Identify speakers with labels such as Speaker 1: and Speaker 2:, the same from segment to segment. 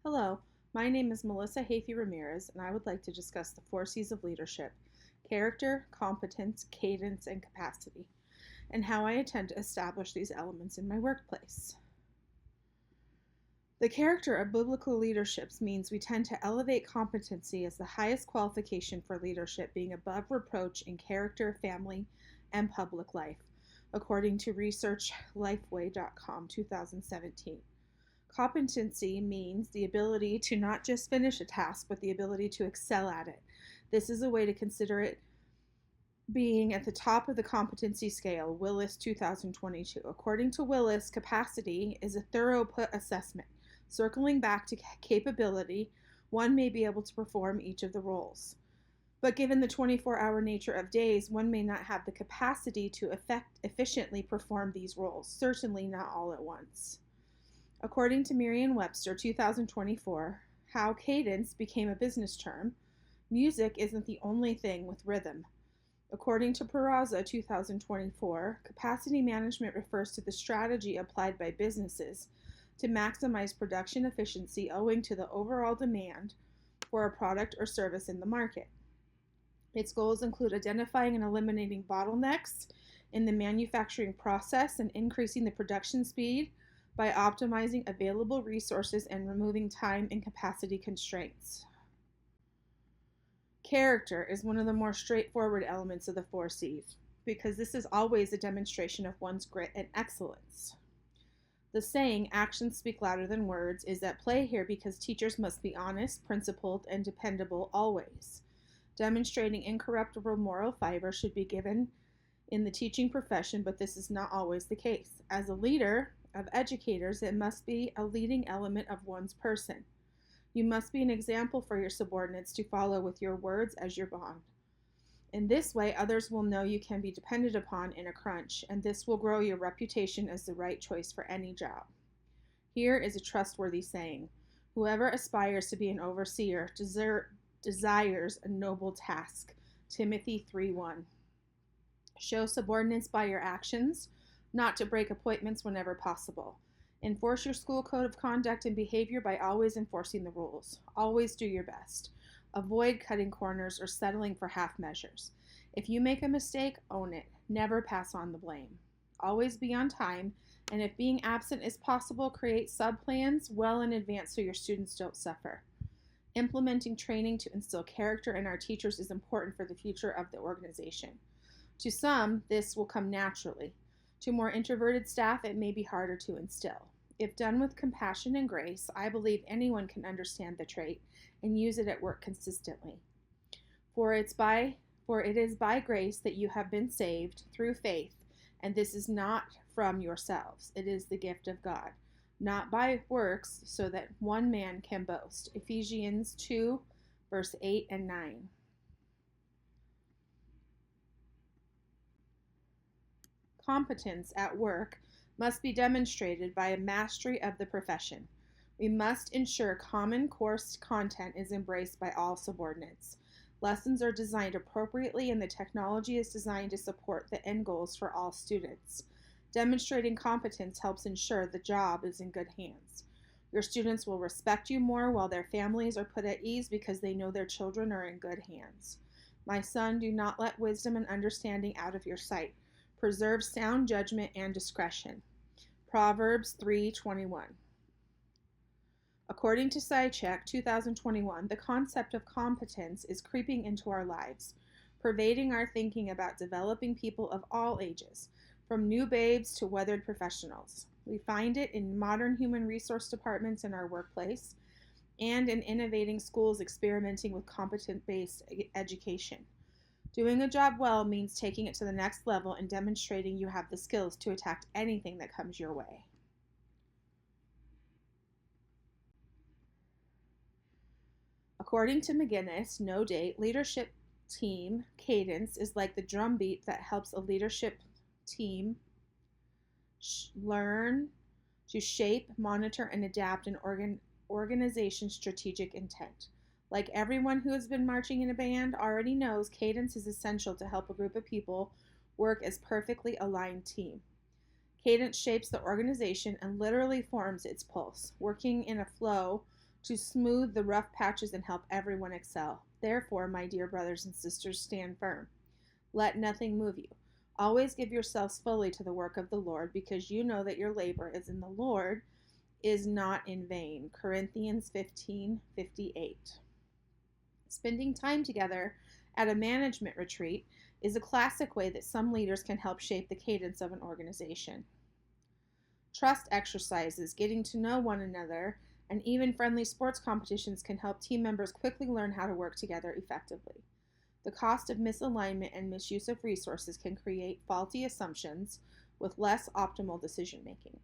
Speaker 1: Hello, my name is Melissa Hafey Ramirez, and I would like to discuss the 4 C's of leadership: character, competence, cadence, and capacity, and how I intend to establish these elements in my workplace. The character of biblical leaderships means we tend to elevate competency as the highest qualification for leadership, being above reproach in character, family, and public life, according to researchlifeway.com 2017. Competency means the ability to not just finish a task, but the ability to excel at it. This is a way to consider it being at the top of the competency scale, Willis 2022. According to Willis, capacity is a thorough assessment. Circling back to capability, one may be able to perform each of the roles. But given the 24-hour nature of days, one may not have the capacity to efficiently perform these roles, certainly not all at once. According to Merriam-Webster 2024, how cadence became a business term, music isn't the only thing with rhythm. According to Peraza 2024, capacity management refers to the strategy applied by businesses to maximize production efficiency owing to the overall demand for a product or service in the market. Its goals include identifying and eliminating bottlenecks in the manufacturing process and increasing the production speed by optimizing available resources and removing time and capacity constraints. Character is one of the more straightforward elements of the 4 C's because this is always a demonstration of one's grit and excellence. The saying, "actions speak louder than words," is at play here because teachers must be honest, principled, and dependable always. Demonstrating incorruptible moral fiber should be given in the teaching profession, but this is not always the case. As a leader of educators, it must be a leading element of one's person. You must be an example for your subordinates to follow with your words as your bond. In this way, others will know you can be depended upon in a crunch, and this will grow your reputation as the right choice for any job. Here is a trustworthy saying: whoever aspires to be an overseer desires a noble task. Timothy 3:1. Show subordinates by your actions, not to break appointments whenever possible. Enforce your school code of conduct and behavior by always enforcing the rules. Always do your best. Avoid cutting corners or settling for half measures. If you make a mistake, own it. Never pass on the blame. Always be on time, and if being absent is possible, create sub-plans well in advance so your students don't suffer. Implementing training to instill character in our teachers is important for the future of the organization. To some, this will come naturally. To more introverted staff, it may be harder to instill. If done with compassion and grace, I believe anyone can understand the trait and use it at work consistently. For it is by grace that you have been saved through faith, and this is not from yourselves. It is the gift of God, not by works, so that one man can boast. Ephesians 2, verse 8 and 9. Competence at work must be demonstrated by a mastery of the profession. We must ensure common course content is embraced by all subordinates. Lessons are designed appropriately, and the technology is designed to support the end goals for all students. Demonstrating competence helps ensure the job is in good hands. Your students will respect you more, while their families are put at ease because they know their children are in good hands. My son, do not let wisdom and understanding out of your sight. Preserve sound judgment and discretion. Proverbs 3:21. According to SciCheck 2021, the concept of competence is creeping into our lives, pervading our thinking about developing people of all ages, from new babes to weathered professionals. We find it in modern human resource departments in our workplace and in innovating schools experimenting with competent-based education. Doing a job well means taking it to the next level and demonstrating you have the skills to attack anything that comes your way. According to McGinnis, no date, leadership team cadence is like the drumbeat that helps a leadership team learn to shape, monitor, and adapt an organization's strategic intent. Like everyone who has been marching in a band already knows, cadence is essential to help a group of people work as perfectly aligned team. Cadence shapes the organization and literally forms its pulse. Working in a flow to smooth the rough patches and help everyone excel. Therefore, my dear brothers and sisters, stand firm. Let nothing move you. Always give yourselves fully to the work of the Lord, because you know that your labor is in the Lord is not in vain. Corinthians 15:58. Spending time together at a management retreat is a classic way that some leaders can help shape the cadence of an organization. Trust exercises, getting to know one another, and even friendly sports competitions can help team members quickly learn how to work together effectively. The cost of misalignment and misuse of resources can create faulty assumptions with less optimal decision making.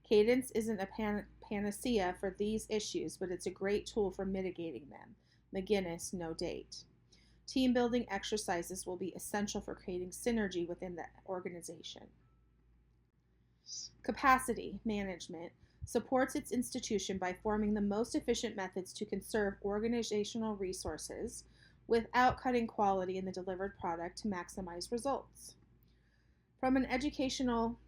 Speaker 1: Cadence isn't a panacea for these issues, but it's a great tool for mitigating them. McGinnis, no date. Team building exercises will be essential for creating synergy within the organization. Capacity management supports its institution by forming the most efficient methods to conserve organizational resources without cutting quality in the delivered product to maximize results. From an educational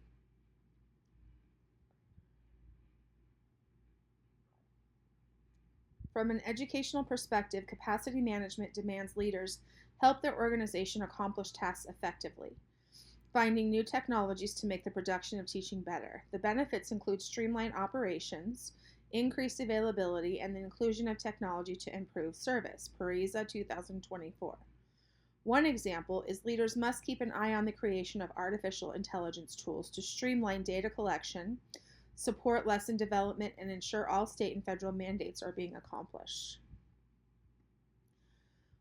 Speaker 1: perspective, capacity management demands leaders help their organization accomplish tasks effectively, finding new technologies to make the production of teaching better. The benefits include streamlined operations, increased availability, and the inclusion of technology to improve service. Pariza 2024. One example is leaders must keep an eye on the creation of artificial intelligence tools to streamline data collection, support lesson development, and ensure all state and federal mandates are being accomplished.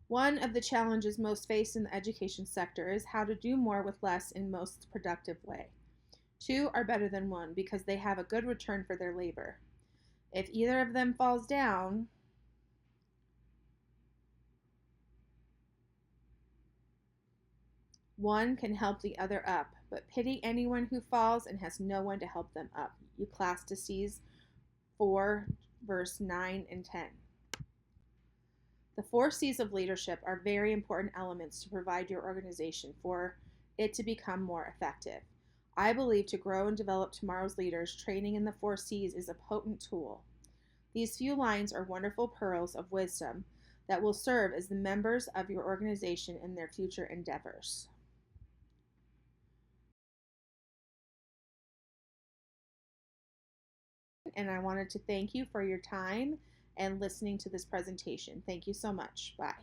Speaker 1: One of the challenges most faced in the education sector is how to do more with less in most productive way. Two are better than one because they have a good return for their labor. If either of them falls down, one can help the other up, but pity anyone who falls and has no one to help them up. Ecclesiastes 4, verse 9 and 10. The 4 C's of leadership are very important elements to provide your organization for it to become more effective. I believe to grow and develop tomorrow's leaders, training in the 4 C's is a potent tool. These few lines are wonderful pearls of wisdom that will serve as the members of your organization in their future endeavors. And I wanted to thank you for your time and listening to this presentation. Thank you so much. Bye.